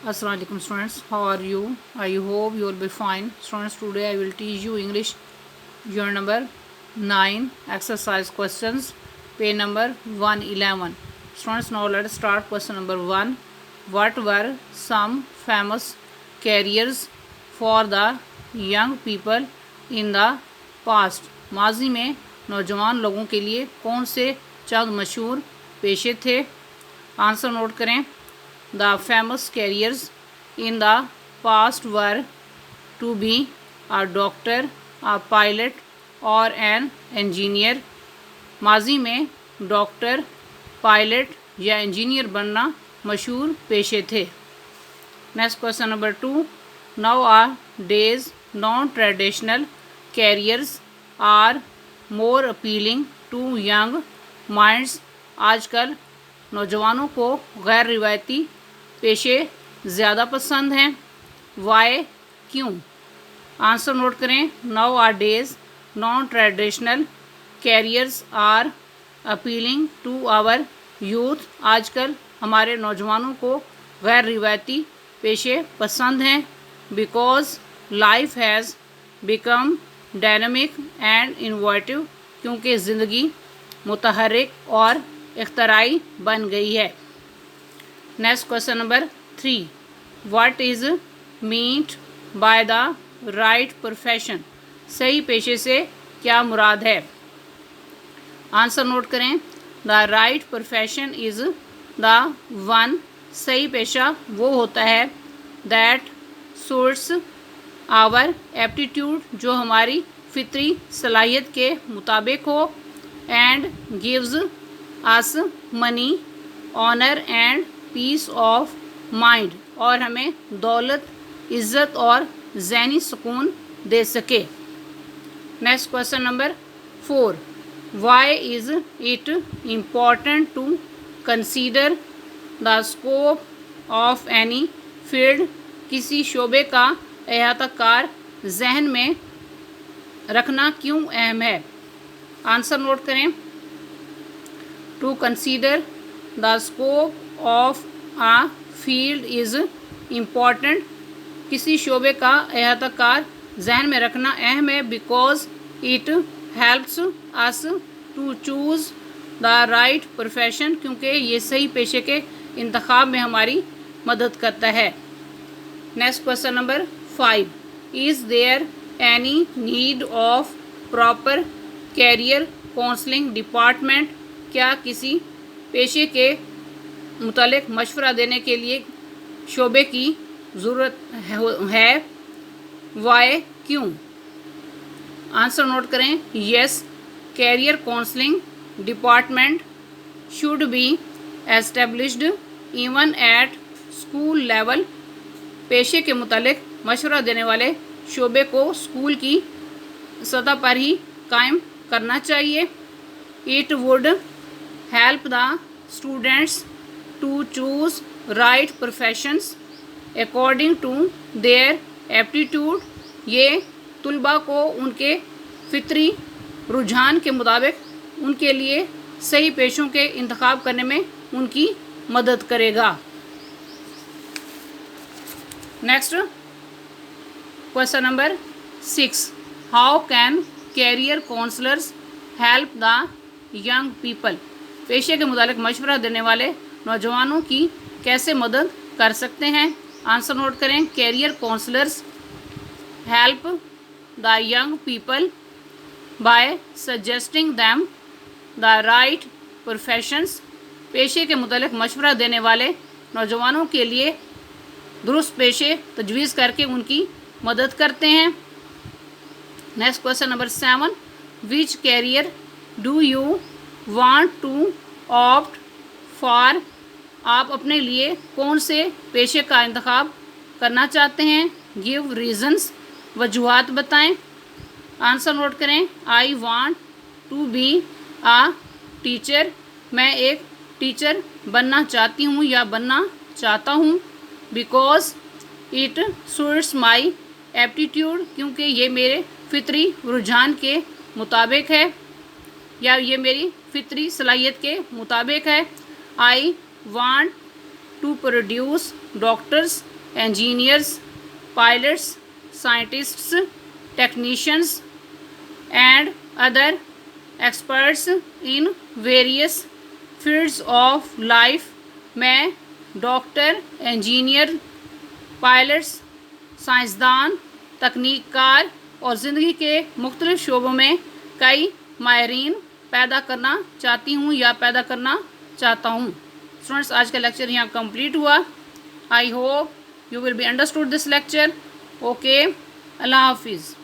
Assalamu alaikum students, how are you? I hope you will be fine. Students, today I will teach you English unit number 9 exercise questions, page number 111. Students, now let us start question number 1. What were some famous careers for the young people in the past? माजी में नौजवान लोगों के लिए कौन से चंद मशहूर पेशे थे? आंसर नोट करें. The famous careers in the past were to be a doctor, a pilot or an engineer. माजी में डॉक्टर, पायलट या इंजीनियर बनना मशहूर पेशे थे. Next question number 2. Nowadays non traditional careers are more appealing to young minds. आजकल नौजवानों को गैर रिवायती पेशे ज़्यादा पसंद हैं. वाई, क्यों? आंसर नोट करें. Nowadays non traditional careers are appealing to our youth. आजकल हमारे नौजवानों को गैर रिवायती पेशे पसंद हैं. Because life has become dynamic and innovative. क्योंकि ज़िंदगी मुतहर्रिक और इख्तराई बन गई है. Next question number 3. What is meant by the right profession. सही पेशे से क्या मुराद है? आंसर नोट करें. The right profession is the one. सही पेशा वो होता है दैट सूट्स आवर एप्टीट्यूड, जो हमारी फितरी सलाहियत के मुताबिक हो, and gives us money, honour and peace of mind, और हमें दौलत, इज़्ज़त और ज़हनी सुकून दे सके. Next question number 4. Why is it important to consider the scope of any field. किसी शोबे का अहाता-कार जहन में रखना क्यों अहम है? आंसर नोट करें. To consider the scope of a field is important. किसी शोबे का अहाता-कार जहन में रखना अहम है. Because it helps us to choose the right profession. क्योंकि ये सही पेशे के इंतखाब में हमारी मदद करता है. Next question number 5. Is there any need of proper career counselling department. क्या किसी पेशे के मुतालिक मशवरा देने के लिए शोबे की ज़रूरत है? वाई, क्यों? आंसर नोट करें. Yes, career counselling department should be established even at school level. पेशे के मुतालिक मशवरा देने वाले शोबे को स्कूल की सतह पर ही कायम करना चाहिए. It would help the students to choose right professions according to their aptitude. ये तुलबा को उनके फितरी रुझान के मुताबिक उनके लिए सही पेशों के इंतखाब करने में उनकी मदद करेगा. Next question number 6. How can career counsellors help the young people. पेशे के मुतालिक मशवरा देने वाले नौजवानों की कैसे मदद कर सकते हैं? आंसर नोट करें. Career counsellors help the young people by suggesting them the right professions. पेशे के मुतालिक मशवरा देने वाले नौजवानों के लिए दुरुस्त पेशे तजवीज़ करके उनकी मदद करते हैं. Next question number 7. Which career do you want to opt for. आप अपने लिए कौन से पेशे का इंतखाब करना चाहते हैं? Give reasons. वजूहात बताएं. आंसर नोट करें. I want to be a teacher. मैं एक टीचर बनना चाहती हूँ या बनना चाहता हूँ. Because it suits my aptitude. क्योंकि ये मेरे फितरी रुझान के मुताबिक है या ये मेरी फितरी सलाहियत के मुताबिक है. I want to produce doctors, engineers, pilots, scientists, technicians, and other experts in various fields of life. میں ڈاکٹر، انجینئر، پائلٹس، سائنسدان، تکنیک کار اور زندگی کے مختلف شعبوں میں کئی ماہرین پیدا کرنا چاہتی ہوں یا پیدا کرنا چاہتا ہوں. اسٹوڈنٹس، آج کا لیکچر یہاں کمپلیٹ ہوا. I hope you will be understood this lecture. Okay, اللہ حافظ.